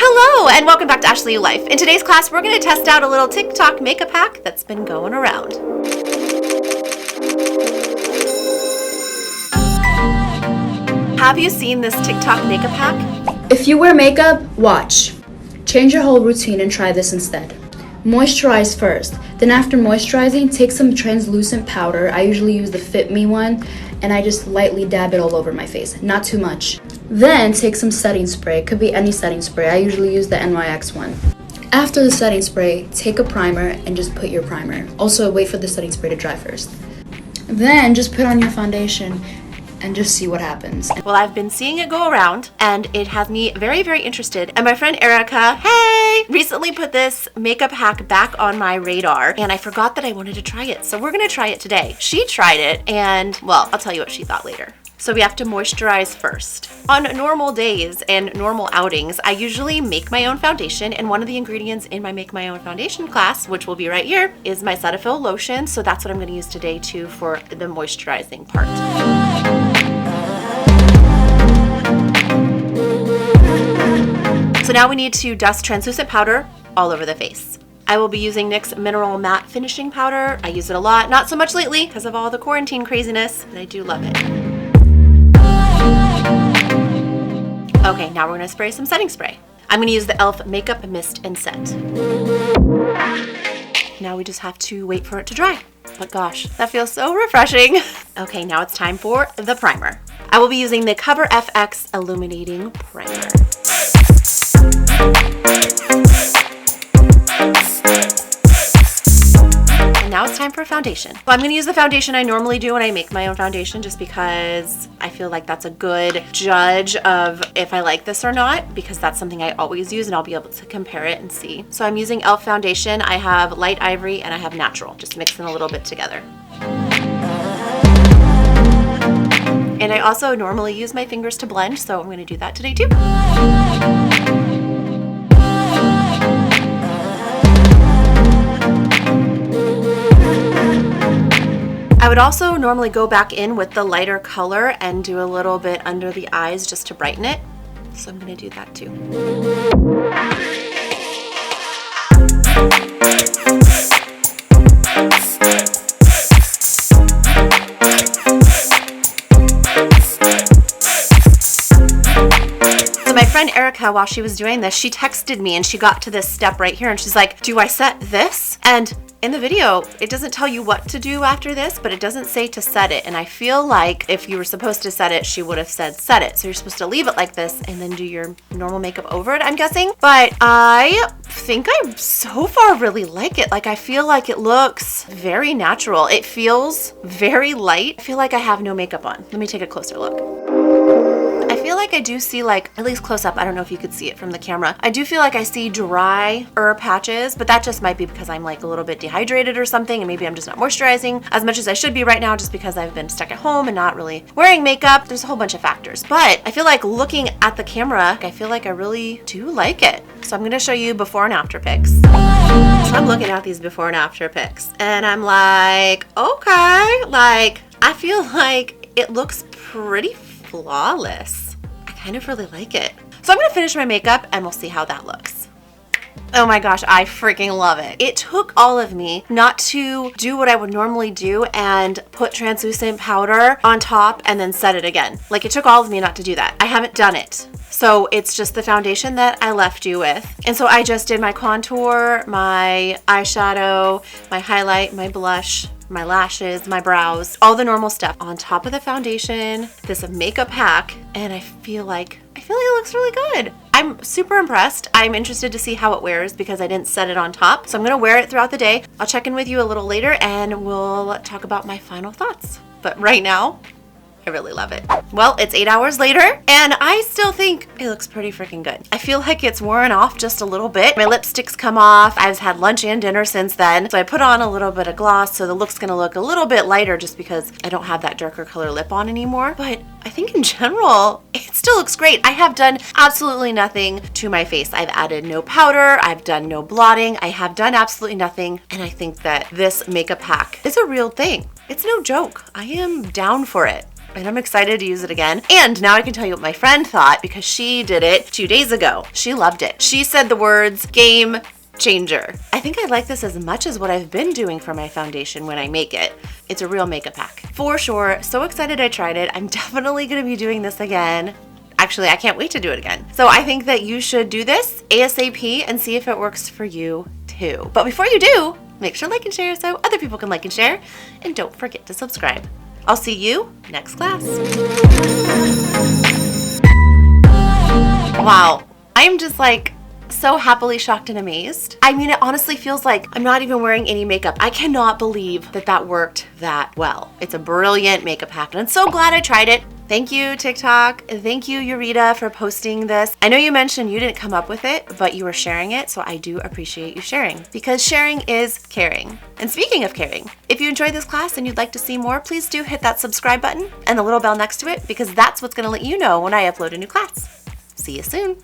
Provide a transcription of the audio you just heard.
Hello and welcome back to Ashley U Life. In today's class, we're going to test out a little TikTok makeup hack that's been going around. Have you seen this TikTok makeup hack? If you wear makeup, watch. Change your whole routine and try this instead. Moisturize first. Then after moisturizing, take some translucent powder. I usually use the Fit Me one, and I just lightly dab it all over my face, not too much. Then take some setting spray. It could be any setting spray. I usually use the NYX one. After the setting spray, take a primer and just put your primer. Also, wait for the setting spray to dry first. Then just put on your foundation and just see what happens. Well, I've been seeing it go around and it has me very, very interested. And my friend Erica, hey, recently put this makeup hack back on my radar and I forgot that I wanted to try it. So we're gonna try it today. She tried it and, well, I'll tell you what she thought later. So we have to moisturize first. On normal days and normal outings, I usually make my own foundation, and one of the ingredients in my Make My Own Foundation class, which will be right here, is my Cetaphil lotion. So that's what I'm gonna use today too for the moisturizing part. So now we need to dust translucent powder all over the face. I will be using NYX Mineral Matte Finishing Powder. I use it a lot, not so much lately because of all the quarantine craziness, but I do love it. Okay, now we're gonna spray some setting spray. I'm gonna use the e.l.f. Makeup Mist and Set. Now we just have to wait for it to dry. But gosh, that feels so refreshing. Okay, now it's time for the primer. I will be using the Cover FX Illuminating Primer. And now it's time for foundation. So I'm gonna use the foundation I normally do when I make my own foundation just because I feel like that's a good judge of if I like this or not, because that's something I always use and I'll be able to compare it and see. So I'm using e.l.f. foundation. I have Light Ivory and I have Natural, just mixing a little bit together. And I also normally use my fingers to blend, so I'm gonna do that today too. I would also normally go back in with the lighter color and do a little bit under the eyes just to brighten it. So I'm gonna do that too. So my friend Erica, while she was doing this, she texted me and she got to this step right here and she's like, do I set this? And in the video, it doesn't tell you what to do after this, but it doesn't say to set it. And I feel like if you were supposed to set it, she would have said set it. So you're supposed to leave it like this and then do your normal makeup over it, I'm guessing. But I think I so far really like it. Like I feel like it looks very natural. It feels very light. I feel like I have no makeup on. Let me take a closer look. I feel like I do see, like, at least close up, I don't know if you could see it from the camera. I do feel like I see drier patches, but that just might be because I'm like a little bit dehydrated or something, and maybe I'm just not moisturizing as much as I should be right now just because I've been stuck at home and not really wearing makeup. There's a whole bunch of factors, but I feel like looking at the camera, I feel like I really do like it. So I'm gonna show you before and after pics. So I'm looking at these before and after pics, and I'm like, okay, like, I feel like it looks pretty flawless. I kind of really like it. So I'm gonna finish my makeup and we'll see how that looks. Oh my gosh, I freaking love it. It took all of me not to do what I would normally do and put translucent powder on top and then set it again. Like it took all of me not to do that. I haven't done it. So it's just the foundation that I left you with. And so I just did my contour, my eyeshadow, my highlight, my blush, my lashes, my brows, all the normal stuff on top of the foundation, this makeup hack, and I feel like it looks really good. I'm super impressed. I'm interested to see how it wears because I didn't set it on top. So I'm gonna wear it throughout the day. I'll check in with you a little later and we'll talk about my final thoughts. But right now, I really love it. Well, it's 8 hours later and I still think it looks pretty freaking good. I feel like it's worn off just a little bit. My lipstick's come off. I've had lunch and dinner since then. So I put on a little bit of gloss so the look's gonna look a little bit lighter just because I don't have that darker color lip on anymore. But I think in general, it still looks great. I have done absolutely nothing to my face. I've added no powder. I've done no blotting. I have done absolutely nothing. And I think that this makeup hack is a real thing. It's no joke. I am down for it. and I'm excited to use it again. And now I can tell you what my friend thought because she did it 2 days ago. She loved it. She said the words game changer. I think I like this as much as what I've been doing for my foundation when I make it. It's a real makeup hack. For sure. So excited I tried it. I'm definitely going to be doing this again. Actually, I can't wait to do it again. So I think that you should do this ASAP and see if it works for you too. But before you do, make sure to like and share so other people can like and share. And don't forget to subscribe. I'll see you next class. Wow. I'm just like so happily shocked and amazed. I mean, it honestly feels like I'm not even wearing any makeup. I cannot believe that that worked that well. It's a brilliant makeup hack, and I'm so glad I tried it. Thank you, TikTok. Thank you, Eureka, for posting this. I know you mentioned you didn't come up with it, but you were sharing it, so I do appreciate you sharing, because sharing is caring. And speaking of caring, if you enjoyed this class and you'd like to see more, please do hit that subscribe button and the little bell next to it, because that's what's going to let you know when I upload a new class. See you soon.